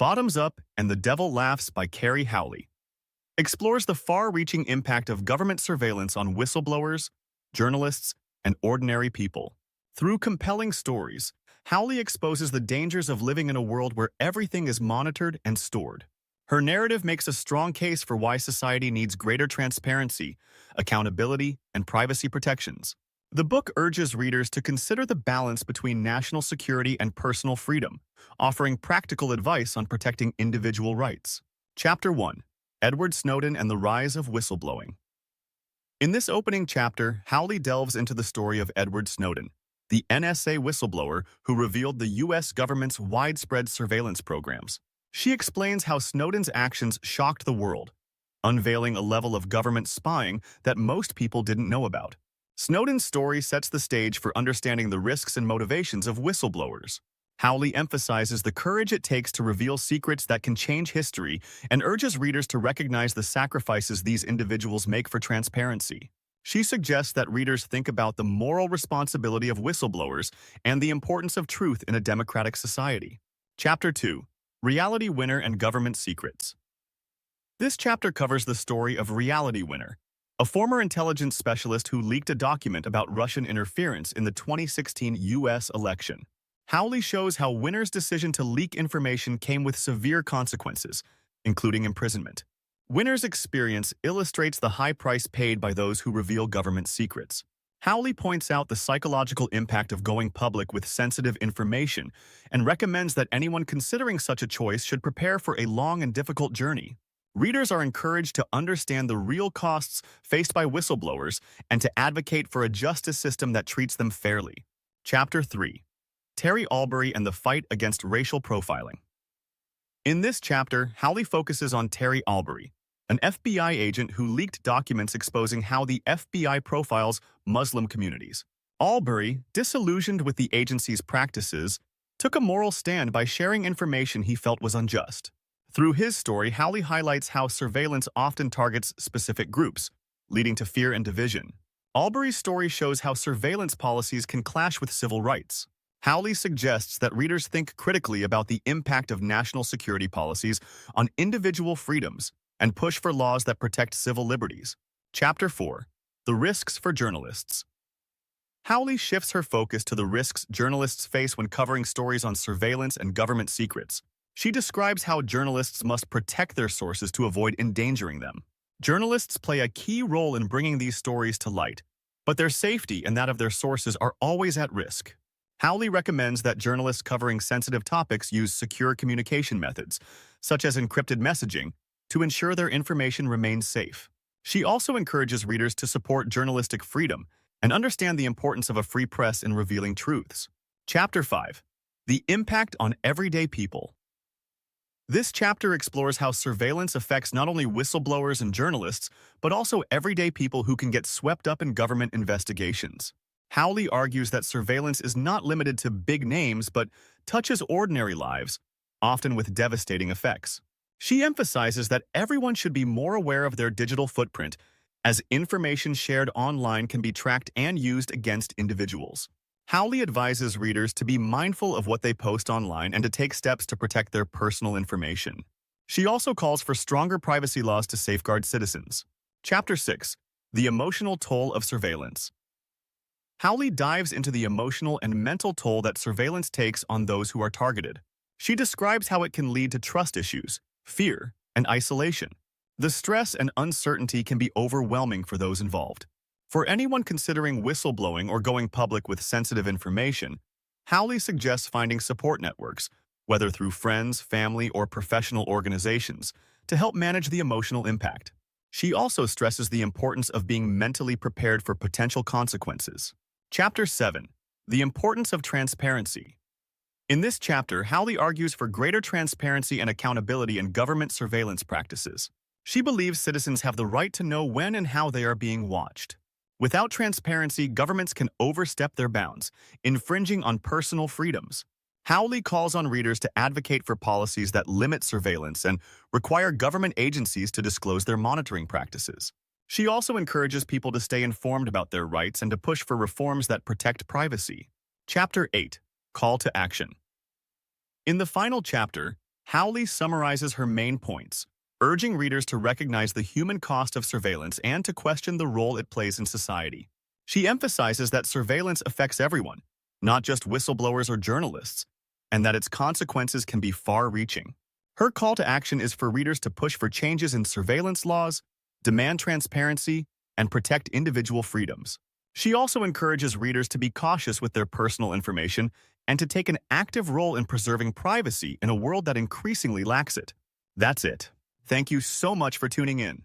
Bottoms Up and The Devil Laughs by Kerry Howley explores the far-reaching impact of government surveillance on whistleblowers, journalists, and ordinary people. Through compelling stories, Howley exposes the dangers of living in a world where everything is monitored and stored. Her narrative makes a strong case for why society needs greater transparency, accountability, and privacy protections. The book urges readers to consider the balance between national security and personal freedom, offering practical advice on protecting individual rights. Chapter 1: Edward Snowden and the Rise of Whistleblowing. In this opening chapter, Howley delves into the story of Edward Snowden, the NSA whistleblower who revealed the U.S. government's widespread surveillance programs. She explains how Snowden's actions shocked the world, unveiling a level of government spying that most people didn't know about. Snowden's story sets the stage for understanding the risks and motivations of whistleblowers. Howley emphasizes the courage it takes to reveal secrets that can change history and urges readers to recognize the sacrifices these individuals make for transparency. She suggests that readers think about the moral responsibility of whistleblowers and the importance of truth in a democratic society. Chapter 2: Reality Winner and Government Secrets. This chapter covers the story of Reality Winner, a former intelligence specialist who leaked a document about Russian interference in the 2016 U.S. election. Howley shows how Winner's decision to leak information came with severe consequences, including imprisonment. Winner's experience illustrates the high price paid by those who reveal government secrets. Howley points out the psychological impact of going public with sensitive information and recommends that anyone considering such a choice should prepare for a long and difficult journey. Readers are encouraged to understand the real costs faced by whistleblowers and to advocate for a justice system that treats them fairly. Chapter 3: Terry Albury and the Fight Against Racial Profiling. In this chapter, Howley focuses on Terry Albury, an FBI agent who leaked documents exposing how the FBI profiles Muslim communities. Albury, disillusioned with the agency's practices, took a moral stand by sharing information he felt was unjust. Through his story, Howley highlights how surveillance often targets specific groups, leading to fear and division. Albury's story shows how surveillance policies can clash with civil rights. Howley suggests that readers think critically about the impact of national security policies on individual freedoms and push for laws that protect civil liberties. Chapter 4: The Risks for Journalists. Howley shifts her focus to the risks journalists face when covering stories on surveillance and government secrets. She describes how journalists must protect their sources to avoid endangering them. Journalists play a key role in bringing these stories to light, but their safety and that of their sources are always at risk. Howley recommends that journalists covering sensitive topics use secure communication methods, such as encrypted messaging, to ensure their information remains safe. She also encourages readers to support journalistic freedom and understand the importance of a free press in revealing truths. Chapter 5: The Impact on Everyday People. This chapter explores how surveillance affects not only whistleblowers and journalists, but also everyday people who can get swept up in government investigations. Howley argues that surveillance is not limited to big names but touches ordinary lives, often with devastating effects. She emphasizes that everyone should be more aware of their digital footprint, as information shared online can be tracked and used against individuals. Howley advises readers to be mindful of what they post online and to take steps to protect their personal information. She also calls for stronger privacy laws to safeguard citizens. Chapter 6: The Emotional Toll of Surveillance. Howley dives into the emotional and mental toll that surveillance takes on those who are targeted. She describes how it can lead to trust issues, fear, and isolation. The stress and uncertainty can be overwhelming for those involved. For anyone considering whistleblowing or going public with sensitive information, Howley suggests finding support networks, whether through friends, family, or professional organizations, to help manage the emotional impact. She also stresses the importance of being mentally prepared for potential consequences. Chapter 7: The Importance of Transparency. In this chapter, Howley argues for greater transparency and accountability in government surveillance practices. She believes citizens have the right to know when and how they are being watched. Without transparency, governments can overstep their bounds, infringing on personal freedoms. Howley calls on readers to advocate for policies that limit surveillance and require government agencies to disclose their monitoring practices. She also encourages people to stay informed about their rights and to push for reforms that protect privacy. Chapter 8: Call to Action. In the final chapter, Howley summarizes her main points, urging readers to recognize the human cost of surveillance and to question the role it plays in society. She emphasizes that surveillance affects everyone, not just whistleblowers or journalists, and that its consequences can be far-reaching. Her call to action is for readers to push for changes in surveillance laws, demand transparency, and protect individual freedoms. She also encourages readers to be cautious with their personal information and to take an active role in preserving privacy in a world that increasingly lacks it. That's it. Thank you so much for tuning in.